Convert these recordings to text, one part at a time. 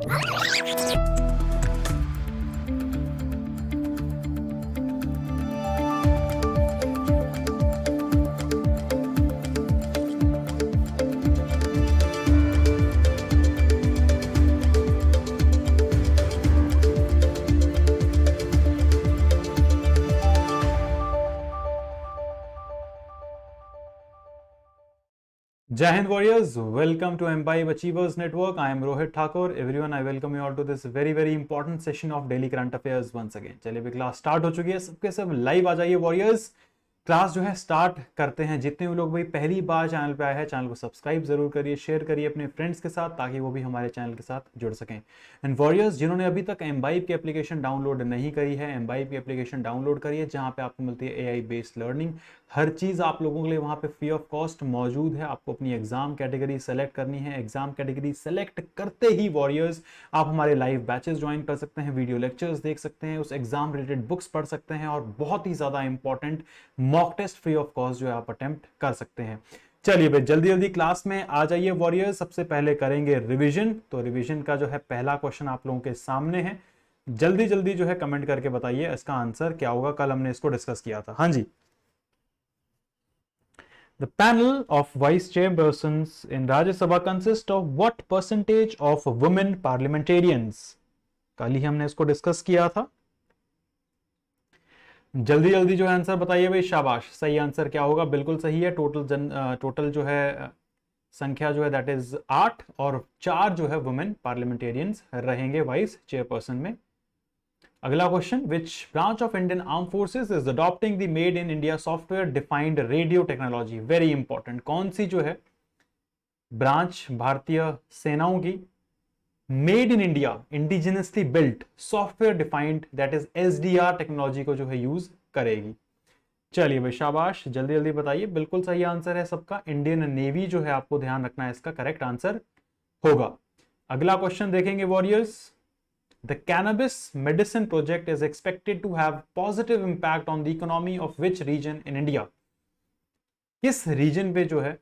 Jai Hind warriors, welcome to Imbibe Achievers Network. I am Rohit Thakur. Everyone, I welcome you all to this very important session of daily current affairs once again. चलिए भी class start हो चुकी है, सबके सब live आ जाइए warriors. Class जो है स्टार्ट करते हैं. जितने भी लोग भाई पहली बार चैनल पे आए हैं, चैनल को सब्सक्राइब जरूर करिए, शेयर करिए अपने फ्रेंड्स के साथ ताकि वो भी हमारे चैनल के साथ जुड़ सकें. एंड वॉरियर्स, जिन्होंने अभी तक एम्बाइब की एप्लीकेशन डाउनलोड नहीं करी है, एम्बाइब की एप्लीकेशन डाउनलोड करिए, जहां पे आपको मिलती है एआई बेस्ड लर्निंग. हर चीज़ आप लोगों के लिए वहां पे फ्री ऑफ कॉस्ट मौजूद है. आपको अपनी एग्जाम कैटेगरी सेलेक्ट करनी है. एग्जाम कैटेगरी सेलेक्ट करते ही वॉरियर्स आप हमारे लाइव बैचेस ज्वाइन कर सकते हैं, वीडियो लेक्चर्स देख सकते हैं, उस एग्जाम रिलेटेड बुक्स पढ़ सकते हैं और बहुत ही ज्यादा important mock test free of cost जो है आप अटेम्प्ट कर सकते हैं. चलिए भाई जल्दी क्लास में आ जाइए वॉरियर्स. सबसे पहले करेंगे रिवीजन. तो रिवीजन का जो है पहला क्वेश्चन आप लोगों के सामने है. जल्दी जो है कमेंट करके बताइए इसका आंसर क्या होगा. कल हमने इसको डिस्कस किया था. हाँ जी. The panel of vice chairpersons in Rajya Sabha consists of what percentage of women parliamentarians? कल ही हमने इसको डिस्कस किया था. जल्दी जो है आंसर बताइए भाई. शाबाश. सही आंसर क्या होगा? बिल्कुल सही है. टोटल जो है संख्या जो है दैट इज 8 और 4 जो है वुमेन पार्लियामेंटेरियंस रहेंगे वाइस चेयरपर्सन में. अगला question, which branch of Indian arm forces is adopting the made in India software defined radio technology? Very important. कौन सी जो है ब्रांच भारतीय सेनाओं की made in India indigenously built software defined that is SDR technology को जो है use करेगी? चलिए भाई शाबाश. जल्दी बताइए. बिल्कुल सही आंसर है सबका. इंडियन नेवी जो है आपको ध्यान रखना है इसका करेक्ट आंसर होगा. अगला क्वेश्चन देखेंगे warriors. The cannabis medicine project is expected to have positive impact on the economy of which region in India? किस रीजन पे जो है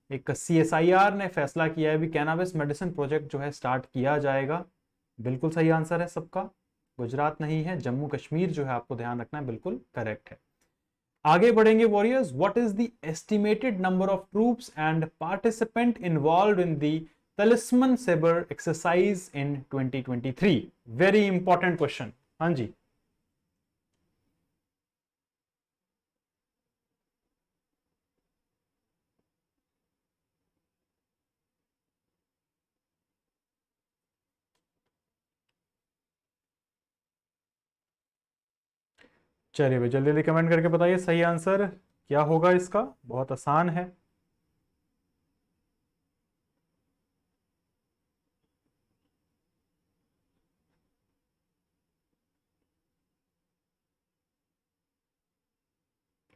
एक CSIR ने फैसला किया है भी कैनाबिस मेडिसिन प्रोजेक्ट जो है स्टार्ट किया जाएगा? बिल्कुल सही आंसर है सबका. गुजरात नहीं है, जम्मू कश्मीर जो है आपको ध्यान रखना है. बिल्कुल करेक्ट है. आगे बढ़ेंगे warriors. What is the estimated number of troops and participant involved in the Talisman Sabre exercise in 2023? Very important question. हाँ जी. चलिए भाई जल्दी कमेंट करके बताइए सही आंसर क्या होगा इसका. बहुत आसान है.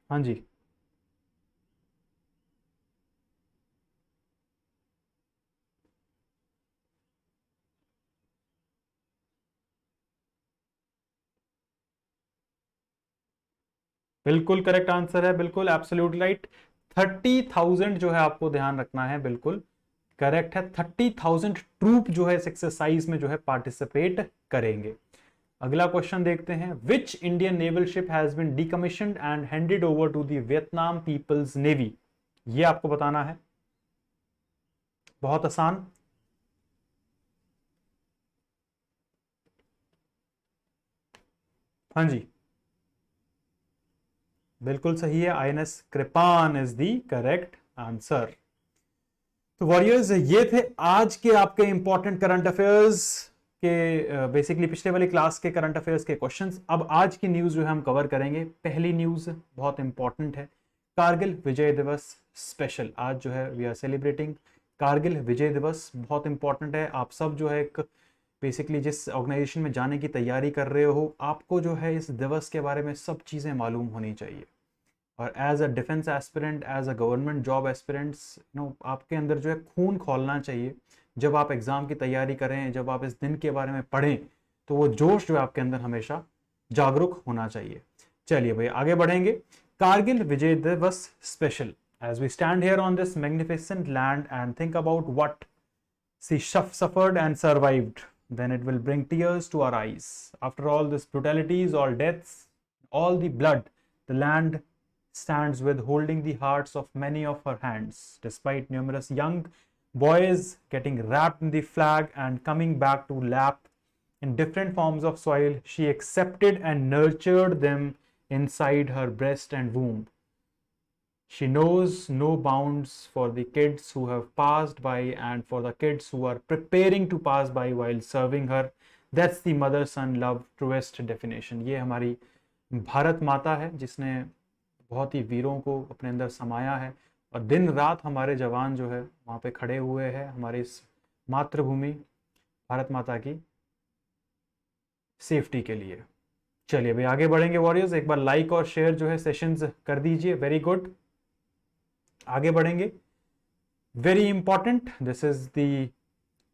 हाँ जी. बिल्कुल करेक्ट आंसर है. बिल्कुल एब्सोल्यूट राइट. 30,000 जो है आपको ध्यान रखना है. बिल्कुल करेक्ट है. 30,000 ट्रूप जो है इस एक्सरसाइज में जो है पार्टिसिपेट करेंगे. अगला क्वेश्चन देखते हैं. Which Indian naval ship has been decommissioned and handed over to the Vietnam People's Navy? ये आपको बताना है. बहुत आसान. हाँ जी. बिल्कुल सही है. INS Kirpan is the correct answer. तो वॉरियर्स ये थे आज के आपके इंपॉर्टेंट करंट अफेयर्स के बेसिकली पिछले वाली क्लास के करंट अफेयर्स के क्वेश्चंस. अब आज की न्यूज जो है हम कवर करेंगे. पहली न्यूज बहुत इंपॉर्टेंट है. कारगिल विजय दिवस स्पेशल. आज जो है वी आर सेलिब्रेटिंग कारगिल विजय दिवस. बहुत इंपॉर्टेंट है. आप सब जो है एक बेसिकली जिस ऑर्गेनाइजेशन में जाने की तैयारी कर रहे हो, आपको जो है इस दिवस के बारे में सब चीज़ें मालूम होनी चाहिए. और as a defence aspirant, as a government job aspirants, आपके अंदर जो है खून खोलना चाहिए. जब आप एग्ज़ाम की तैयारी करें, जब आप इस दिन के बारे में पढ़ें, तो वो जोश जो है आपके अंदर हमेशा जागरूक होना चाहिए. चलिए भाई आगे बढ़ेंगे. कारगिल विजय दिवस special. As we stand here on this magnificent land and think about what she suffered and survived. then it will bring tears to our eyes. After all this brutalities, all deaths, all the blood, the land stands with holding the hearts of many of her hands. Despite numerous young boys getting wrapped in the flag and coming back to lap in different forms of soil, she accepted and nurtured them inside her breast and womb. She knows no bounds for the kids who have passed by and for the kids who are preparing to pass by while serving her. That's the mother son love truest definition. ये हमारी भारत माता है जिसने बहुत ही वीरों को अपने अंदर समाया है और दिन रात हमारे जवान जो है वहाँ पे खड़े हुए हैं हमारी इस मातृभूमि भारत माता की सेफ्टी के लिए। चलिए भाई आगे बढ़ेंगे वॉरियर्स, एक बार लाइक और शेयर जो है सेशंस कर दीजिए। वेरी गुड, आगे बढ़ेंगे। Very important, this is the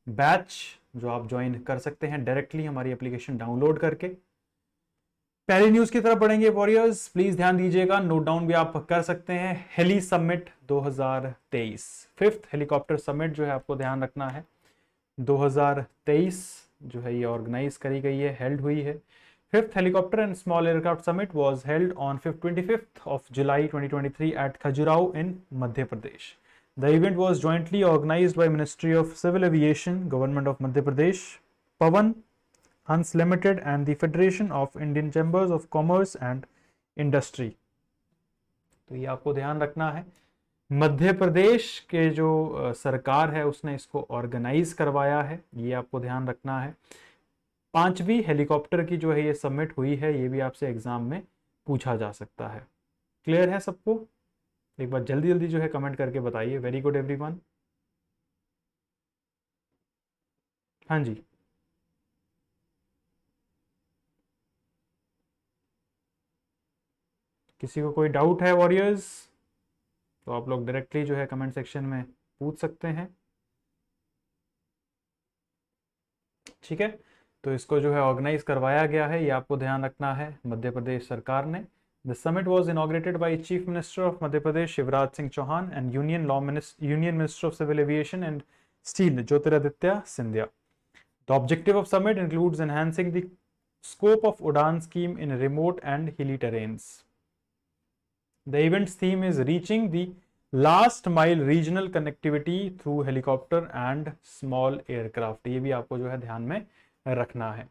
batch जो आप ज्वाइन कर सकते हैं डायरेक्टली हमारी एप्लीकेशन डाउनलोड करके। पहली न्यूज की तरफ बढ़ेंगे वॉरियर्स, प्लीज ध्यान दीजिएगा, नोट डाउन भी आप कर सकते हैं। Heli summit 2023, fifth helicopter summit जो है आपको ध्यान रखना है 2023 जो है ये ऑर्गेनाइज करी गई है, हेल्ड हुई है। Fifth Helicopter and Small Aircraft Summit was held on 25th of July 2023 at Khajuraho in Madhya Pradesh. The event was jointly organized by Ministry of Civil Aviation, Government of Madhya Pradesh, Pavan Hans Limited and the Federation of Indian Chambers of Commerce and Industry. तो ये आपको ध्यान रखना है, मध्य प्रदेश के जो सरकार है उसने इसको ऑर्गेनाइज करवाया है, ये आपको ध्यान रखना है। 5वीं हेलीकॉप्टर की जो है ये सबमिट हुई है, ये भी आपसे एग्जाम में पूछा जा सकता है। क्लियर है सबको? एक बार जल्दी जल्दी जो है कमेंट करके बताइए। Very good everyone. हाँ जी, किसी को कोई डाउट है वॉरियर्स तो आप लोग डायरेक्टली जो है कमेंट सेक्शन में पूछ सकते हैं। ठीक है, तो इसको जो है ऑर्गेनाइज करवाया गया है, ये आपको ध्यान रखना है मध्य प्रदेश सरकार ने। The summit was inaugurated by chief minister of Madhya Pradesh Shivraj Singh Chouhan and union minister of civil aviation and steel Jyotiraditya Scindia. The objective of summit includes enhancing the scope of Udan scheme in remote and hilly terrains. The event's theme is reaching the last mile regional connectivity through helicopter and small aircraft. ये भी आपको जो है ध्यान में रखना है।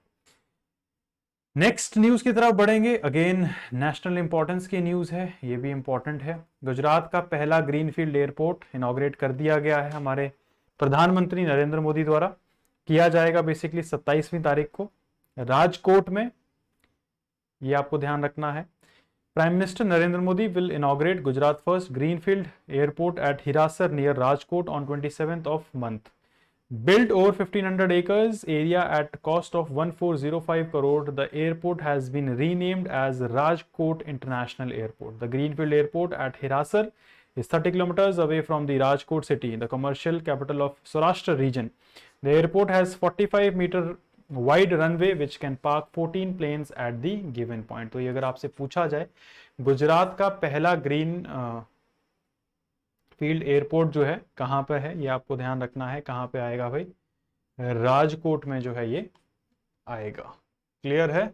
Next news की तरफ बढ़ेंगे, अगेन नेशनल इंपॉर्टेंस की न्यूज है, ये भी इंपॉर्टेंट है। गुजरात का पहला ग्रीनफील्ड एयरपोर्ट इनॉग्रेट कर दिया गया है हमारे प्रधानमंत्री नरेंद्र मोदी द्वारा। किया जाएगा बेसिकली 27वीं तारीख को राजकोट में, ये आपको ध्यान रखना है। Prime minister Narendra Modi will inaugurate Gujarat first greenfield airport at Hirasar near Rajkot on 27th of month. Built over 1500 acres area at cost of 1405 crore, the airport has been renamed as Rajkot International Airport. The greenfield airport at Hirasar is 30 kilometers away from the Rajkot city, the commercial capital of Saurashtra region. The airport has 45-meter wide runway which can park 14 planes at the given point. तो ये अगर आपसे पूछा जाए गुजरात का पहला green field airport जो है कहाँ पे है, ये आपको ध्यान रखना है। कहाँ पे आएगा भाई? राजकोट में जो है ये आएगा। क्लियर है?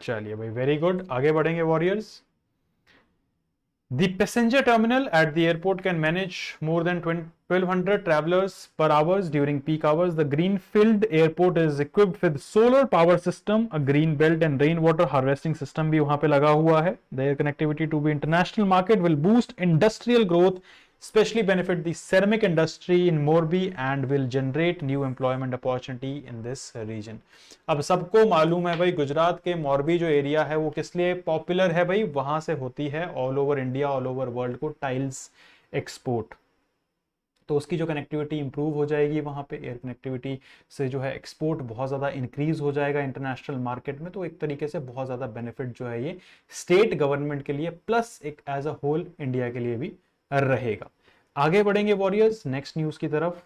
चलिए भाई, वेरी गुड, आगे बढ़ेंगे warriors. The passenger terminal at the airport can manage more than 1200 travelers per hour during peak hours. The greenfield airport is equipped with solar power system, a green belt and rainwater harvesting system भी वहाँ पे लगा हुआ है. The air connectivity to the international market will boost industrial growth, especially benefit the ceramic industry in Morbi and will generate new employment opportunity in this region. अब सबको मालूम है भाई गुजरात के मोरबी जो एरिया है वो किस लिए पॉपुलर है भाई, वहां से होती है all over India all over world को टाइल्स एक्सपोर्ट। तो उसकी जो कनेक्टिविटी इंप्रूव हो जाएगी वहाँ पे, एयर कनेक्टिविटी से जो है एक्सपोर्ट बहुत ज़्यादा इंक्रीज हो जाएगा इंटरनेशनल मार्केट में। तो एक तरीके से बहुत ज़्यादा बेनिफिट जो है ये स्टेट गवर्नमेंट के लिए प्लस एक एज अ होल इंडिया के लिए भी रहेगा। आगे बढ़ेंगे वॉरियर्स नेक्स्ट न्यूज़ की तरफ।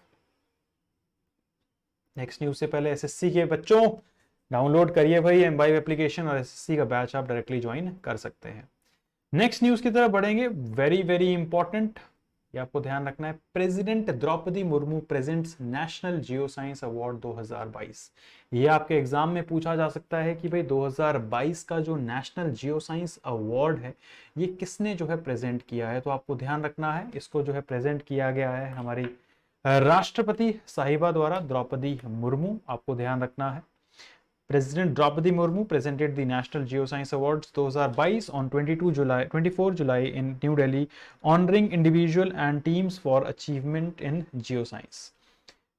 नेक्स्ट न्यूज़ से पहले एसएससी के बच्चों डाउनलोड करिए भाई एमवाइब एप्लीकेशन और एसएससी का बैच आप डायरेक्टली ज्वाइन कर सकते हैं। नेक्स्ट न्यूज़ की तरफ बढ़ेंगे, वेरी वेरी इंपॉर्टेंट ये आपको ध्यान रखना है। President Droupadi Murmu presents national geoscience award 2022। ये आपके एग्जाम में पूछा जा सकता है कि भाई 2022 का जो नेशनल जियो साइंस अवार्ड है ये किसने जो है प्रेजेंट किया है। तो आपको ध्यान रखना है, इसको जो है प्रेजेंट किया गया है हमारी राष्ट्रपति साहिबा द्वारा, द्रौपदी मुर्मू। आपको ध्यान रखना है, President Draupadi Murmu presented the National Geoscience Awards 2022 on 24 July in New Delhi, honoring individual and teams for achievement in geoscience.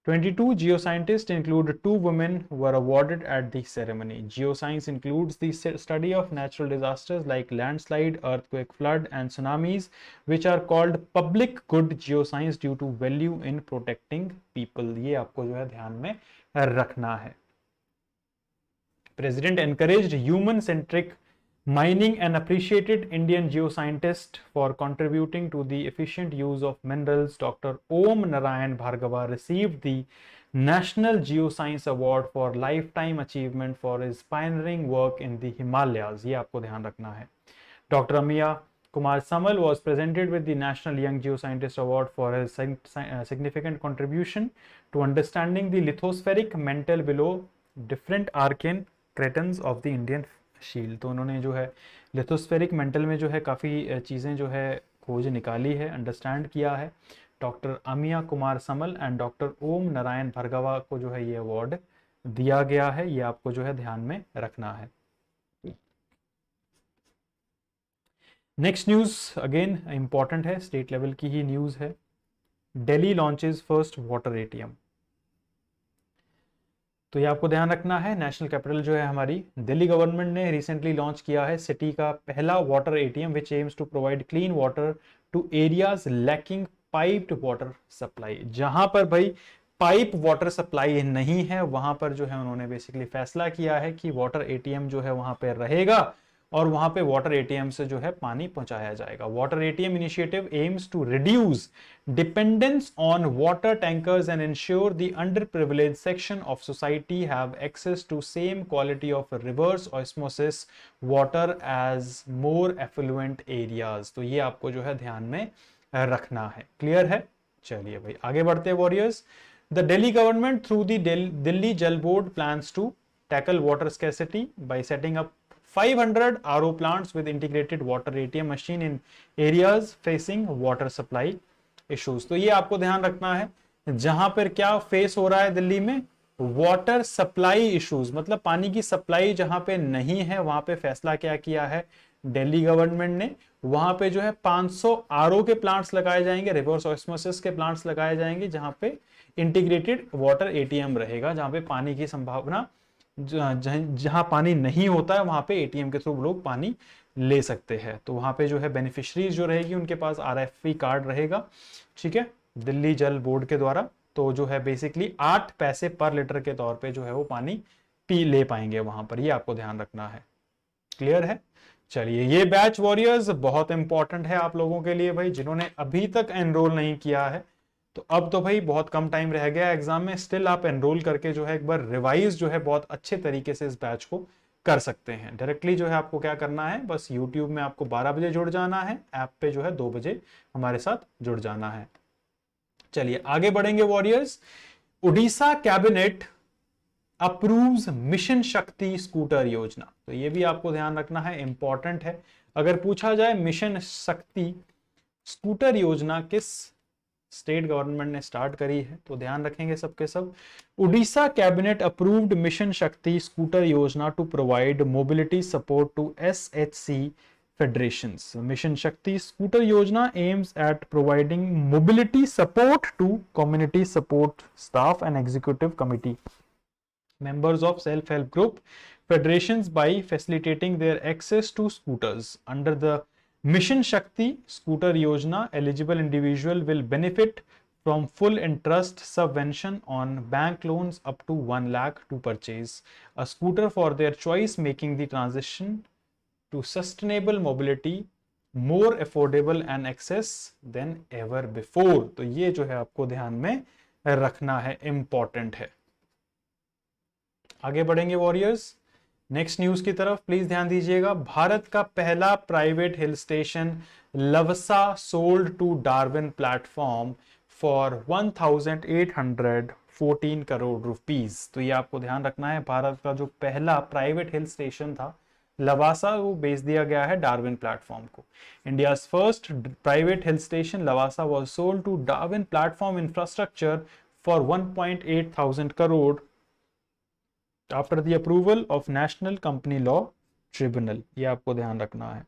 22 geoscientists include 2 women were awarded at the ceremony. Geoscience includes the study of natural disasters like landslide, earthquake, flood, and tsunamis, which are called public good geoscience due to value in protecting people. ये आपको जो है ध्यान में रखना है। President encouraged human-centric mining and appreciated Indian geoscientists for contributing to the efficient use of minerals. Dr. Om Narayan Bhargava received the National Geoscience Award for lifetime achievement for his pioneering work in the Himalayas. ये आपको ध्यान रखना है। Dr. Amiya Kumar Samal was presented with the National Young Geoscientist Award for his significant contribution to understanding the lithospheric mantle below different arcane cratons of the Indian shield. तो उन्होंने जो है lithospheric mental में जो है काफ़ी चीज़ें जो है खोज निकाली है, अंडरस्टैंड किया है। Doctor Amiya Kumar Samal and doctor Om Narayan Bhargava को जो है ये अवार्ड दिया गया है, ये आपको जो है ध्यान में रखना है। नेक्स्ट न्यूज़ अगेन इंपॉर्टेंट है, स्टेट लेवल की ही न्यूज़ है। Delhi launches first water ATM. तो ये आपको ध्यान रखना है, नेशनल कैपिटल जो है हमारी दिल्ली गवर्नमेंट ने रिसेंटली लॉन्च किया है सिटी का पहला water ATM which aims to provide clean water to areas lacking piped water supply. जहां पर भाई पाइप वाटर सप्लाई नहीं है वहां पर जो है उन्होंने बेसिकली फैसला किया है कि वाटर एटीएम जो है वहां पर रहेगा और वहां पे वाटर एटीएम से जो है पानी पहुंचाया जाएगा। Water ATM initiative aims to reduce dependence on water tankers and ensure the under privilege section of society have access to same quality of reverse osmosis water as more affluent areas. तो ये आपको जो है ध्यान में रखना है। Clear है? चलिए भाई आगे बढ़ते हैं warriors. The Delhi government through the Delhi Jal board plans to tackle water scarcity by setting up 500 RO plants with integrated water ATM machine in areas facing water supply issues। तो ये आपको ध्यान रखना है, जहां पर क्या फेस हो रहा है दिल्ली में, वाटर सप्लाई इश्यूज, मतलब पानी की सप्लाई जहां पे नहीं है वहां पे फैसला क्या किया है दिल्ली गवर्नमेंट ने, वहां पे जो है 500 RO के प्लांट्स लगाए जाएंगे, रिवर्स ऑस्मोसिस के प्लांट्स लगाए जाएंगे, जहां पे इंटीग्रेटेड वाटर ATM रहेगा, जहां पे पानी की संभावना जहां पानी नहीं होता है वहां पे एटीएम के थ्रू लोग पानी ले सकते हैं। तो वहां पे जो है बेनिफिशरीज जो रहेगी उनके पास RFP कार्ड रहेगा, ठीक है, दिल्ली जल बोर्ड के द्वारा। तो जो है बेसिकली 8 पैसे पर लीटर के तौर पे जो है वो पानी पी ले पाएंगे वहां पर, ये आपको ध्यान रखना है। क्लियर है? चलिए ये बैच वॉरियर्स बहुत इंपॉर्टेंट है आप लोगों के लिए भाई, जिन्होंने अभी तक एनरोल नहीं किया है तो अब तो भाई बहुत कम टाइम रह गया एग्जाम में, स्टिल आप एनरोल करके जो है एक बार रिवाइज जो है बहुत अच्छे तरीके से इस बैच को कर सकते हैं। डायरेक्टली जो है आपको क्या करना है, बस YouTube में आपको 12 बजे जुड़ जाना है, ऐप पे जो है 2 बजे हमारे साथ जुड़ जाना है। चलिए आगे बढ़ेंगे warriors. Orissa cabinet approves mission Shakti scooter योजना। तो ये भी आपको ध्यान रखना है, इंपॉर्टेंट है। अगर पूछा जाए मिशन शक्ति स्कूटर योजना किस स्टेट गवर्नमेंट ने स्टार्ट करी है तो ध्यान रखेंगे सबके सब। Odisha cabinet approved mission Shakti scooter Yojana to provide mobility support to SHC federations. Mission Shakti scooter Yojana aims at providing mobility support to community support staff and executive committee members of self-help group federations by facilitating their access to scooters. Under the Mission Shakti Scooter Yojana, eligible individual will benefit from full interest subvention on bank loans up to 1 lakh to purchase a scooter for their choice, making the transition to sustainable mobility more affordable and access than ever before। तो ये जो है आपको ध्यान में रखना है, important है। आगे बढ़ेंगे वॉरियर्स। नेक्स्ट न्यूज की तरफ प्लीज ध्यान दीजिएगा। भारत का पहला private hill station Lavasa sold to Darwin platform for 1814 crore rupees. तो ये आपको ध्यान रखना है, भारत का जो पहला प्राइवेट हिल स्टेशन था लवासा, वो बेच दिया गया है डार्विन प्लेटफॉर्म को। India's first private hill station Lavasa was sold to Darwin platform infrastructure for 1.8 thousand crore after the approval of national company law tribunal. ये आपको ध्यान रखना है।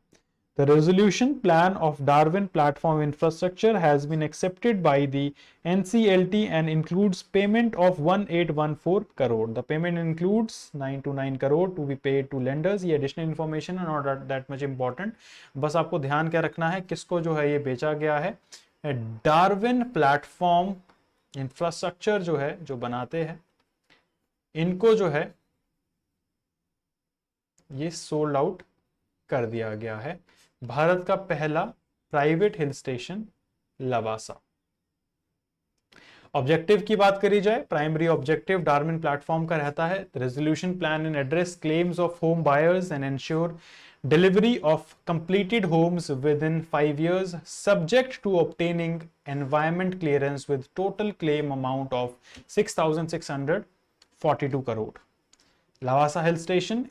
The resolution plan of Darwin platform infrastructure has been accepted by the NCLT and includes payment of 1814 crore. The payment includes 929 crore to be paid to lenders. ये additional information है, not that much important. बस आपको ध्यान क्या रखना है, किसको जो है ये बेचा गया है, डार्विन प्लेटफॉर्म इंफ्रास्ट्रक्चर जो है, जो बनाते हैं, इनको जो है ये सोल्ड आउट कर दिया गया है। भारत का पहला private hill station Lavasa. Objective की बात करी जाए, प्राइमरी ऑब्जेक्टिव डार्विन प्लेटफॉर्म का रहता है resolution plan and address claims of home buyers and ensure delivery of completed homes within 5 years subject to obtaining environment clearance with total claim amount of 6,642 crore. Lavasa Hill Station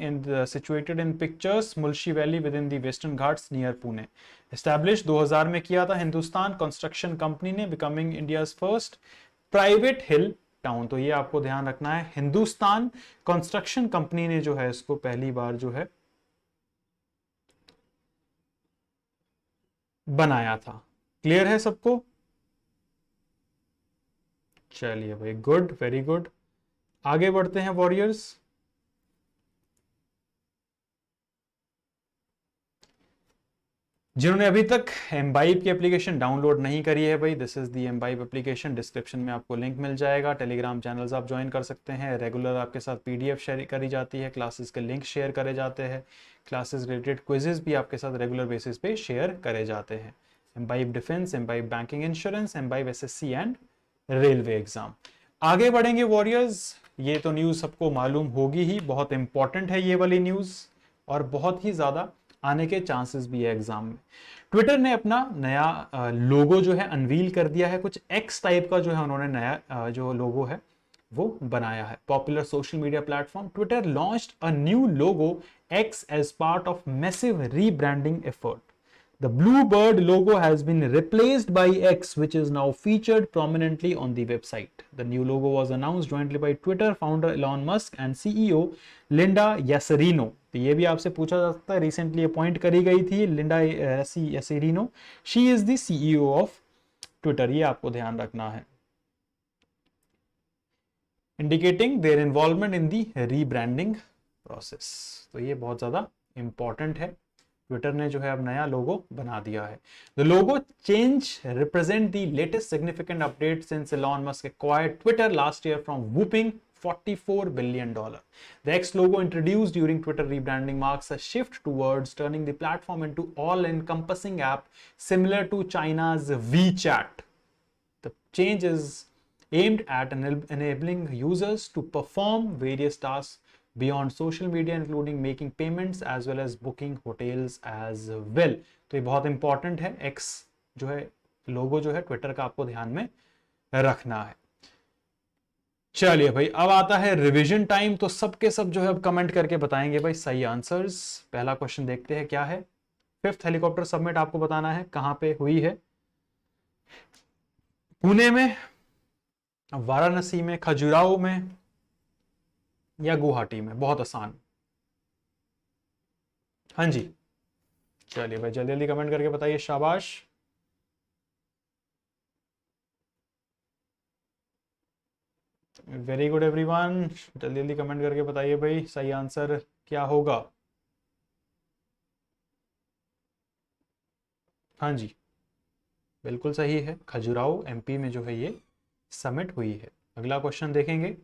situated in pictures Mulshi Valley within the Western Ghats near Pune. Established 2000 में किया था Hindustan construction company ने, becoming India's first private हिल town. तो ये आपको ध्यान रखना है, हिंदुस्तान कंस्ट्रक्शन कंपनी ने जो है इसको पहली बार जो है बनाया था। क्लियर है सबको? चलिए भाई, गुड, वेरी गुड। आगे बढ़ते हैं वॉरियर्स। जिन्होंने अभी तक एम्बाइब की एप्लीकेशन डाउनलोड नहीं करी है भाई, this is the imbibe application. Description में आपको लिंक मिल जाएगा। टेलीग्राम चैनल्स आप ज्वाइन कर सकते हैं। रेगुलर आपके साथ पीडीएफ शेयर करी जाती है, क्लासेस के लिंक शेयर करे जाते हैं, क्लासेस रिलेटेड क्विजेज भी आपके साथ रेगुलर बेसिस पे शेयर करे जाते हैं। Imbibe defence, imbibe banking insurance, imbibe SSC and railway exam. आगे बढ़ेंगे वॉरियर्स। ये तो न्यूज सबको मालूम होगी ही, बहुत इंपॉर्टेंट है ये वाली न्यूज और बहुत ही ज्यादा आने के चांसेस भी है एग्जाम में। ट्विटर ने अपना नया लोगो जो है अनवील कर दिया है। कुछ एक्स टाइप का जो है उन्होंने नया जो लोगो है वो बनाया है। Popular social media platform Twitter launched a new logo X as part of massive rebranding effort. The Bluebird logo has been replaced by X, which is now featured prominently on the website. The new logo was announced jointly by Twitter founder Elon Musk and CEO Linda Yasserino. तो ये भी आपसे पूछा जा सकता है, recently appoint करी गई थी Linda Yaccarino. She is the CEO of Twitter. ये आपको ध्यान रखना है, indicating their involvement in the rebranding process. तो ये बहुत ज्यादा इंपॉर्टेंट है। ट्विटर ने जो है अब नया लोगो बना दिया है। The logo change represent the latest significant update since Elon Musk acquired Twitter last year from whooping $44 billion. The X logo introduced during Twitter rebranding marks a shift towards turning the platform into all-encompassing app similar to China's WeChat. The change is aimed at enabling users to perform various tasks beyond social media, including making payments as well as booking hotels as well. तो ये बहुत important है। X जो है लोगो जो है Twitter का, आपको ध्यान में रखना है। चलिए भाई, अब आता है रिवीजन टाइम। तो सबके सब जो है अब कमेंट करके बताएंगे भाई सही आंसर्स। पहला क्वेश्चन देखते हैं क्या है। 5th हेलीकॉप्टर सबमिट आपको बताना है कहां पे हुई है। पुणे में, वाराणसी में, खजुराहो में या गुवाहाटी में? बहुत आसान। हाँ जी, चलिए भाई जल्दी जल्दी कमेंट करके बताइए, शाबाश। वेरी गुड एवरीवन, जल्दी जल्दी कमेंट करके बताइए भाई सही आंसर क्या होगा। हाँ जी, बिल्कुल सही है, खजुराहो एमपी में जो है ये समिट हुई है। अगला क्वेश्चन देखेंगे।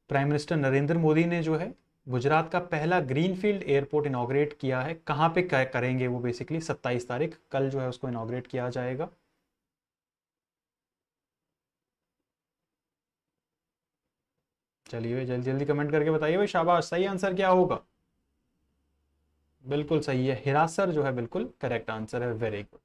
प्राइम मिनिस्टर नरेंद्र मोदी ने जो है गुजरात का पहला ग्रीनफील्ड एयरपोर्ट इनॉग्रेट किया है। कहाँ पे करेंगे वो? बेसिकली 27 तारीख, कल जो है उसको इनॉग्रेट किया जाएगा। चलिए जल्दी जल्दी कमेंट करके बताइए भाई, शाबाश। सही आंसर क्या होगा? बिल्कुल सही है, हिरासर जो है बिल्कुल करेक्ट आंसर है, वेरी गुड।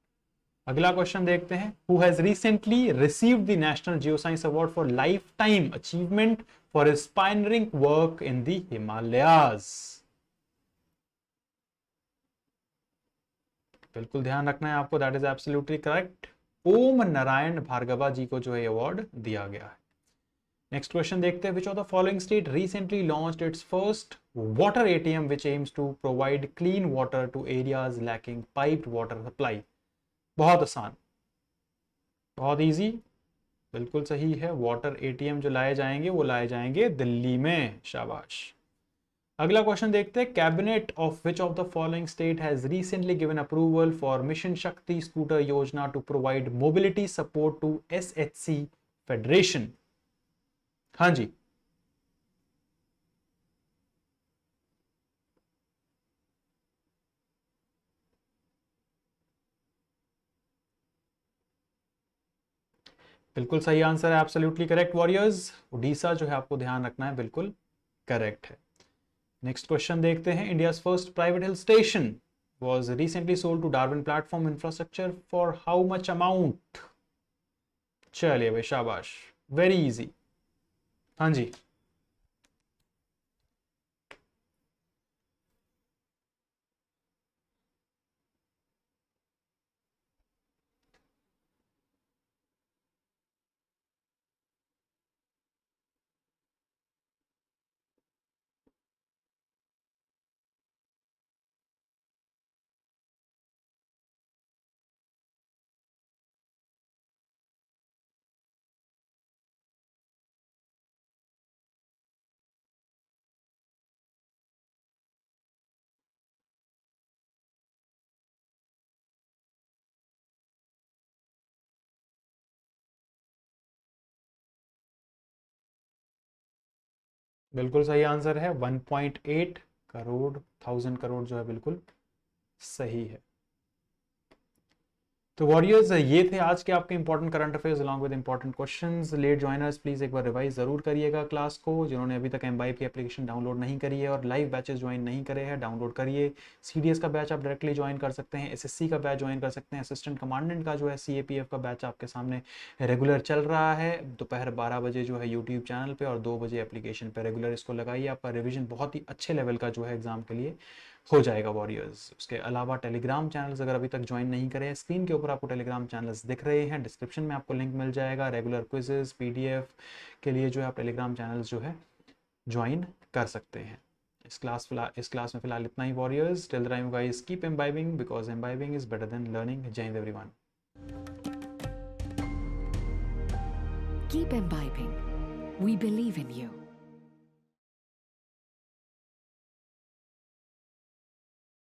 अगला क्वेश्चन देखते हैं, who has recently received the national geoscience award for life time achievement for his pioneering work in the Himalayas. बिल्कुल ध्यान रखना है आपको, दैट इज एब्सोल्युटली करेक्ट। ओम नारायण भार्गवा जी को जो है अवार्ड दिया गया है। नेक्स्ट क्वेश्चन देखते हैं, which of the following state recently launched its first water ATM which aims to provide clean water to areas lacking piped water supply. बहुत आसान, बहुत इजी, बिल्कुल सही है। वाटर एटीएम जो लाए जाएंगे वो लाए जाएंगे दिल्ली में, शाबाश। अगला क्वेश्चन देखते हैं, cabinet of which of the following state has recently given approval for Mission Shakti scooter Yojana to provide mobility support to SHG federation. हाँ जी, बिल्कुल सही आंसर है, एब्सोल्युटली करेक्ट वॉरियर्स। उड़ीसा जो है आपको ध्यान रखना है, बिल्कुल करेक्ट है। नेक्स्ट क्वेश्चन देखते हैं, India's first private hill station was recently sold to Darwin Platform Infrastructure for how much amount? चलिए भाई शाबाश, वेरी इजी। हाँ जी, बिल्कुल सही आंसर है, 1.8 करोड़, 1000 करोड़ जो है बिल्कुल सही है। तो वॉरियर्स ये थे आज के आपके important current affairs along with important questions. Late joiners please एक बार रिवाइज जरूर करिएगा क्लास को। जिन्होंने अभी तक एमबाइब की एप्लीकेशन डाउनलोड नहीं करी है और लाइव बैचेस ज्वाइन नहीं करे हैं, डाउनलोड करिए। सीडीएस का बैच आप डायरेक्टली ज्वाइन कर सकते हैं, एसएससी का बैच ज्वाइन कर सकते हैं, असिस्टेंट कमांडेंट का जो है सीएपीएफ का बैच आपके सामने रेगुलर चल रहा है दोपहर 12 बजे जो है यूट्यूब चैनल पर और 2 बजे एप्लीकेशन पर। रेगुलर इसको लगाइए, आपका रिविजन बहुत ही अच्छे लेवल का जो है एग्जाम के लिए हो जाएगा वॉरियर्स। उसके अलावा टेलीग्राम चैनल्स अगर अभी तक ज्वाइन नहीं करे हैं, स्क्रीन के ऊपर आपको टेलीग्राम चैनल्स दिख रहे हैं, डिस्क्रिप्शन में आपको लिंक मिल जाएगा। रेगुलर क्विजेस पीडीएफ के लिए जो है आप टेलीग्राम चैनल्स जो है ज्वाइन कर सकते हैं। इस क्लास में फिलहाल इतना ही warriors. Till the time guys, keep imbibing because imbibing is better than learning. Jai Hind everyone. Keep imbibing. We believe in you.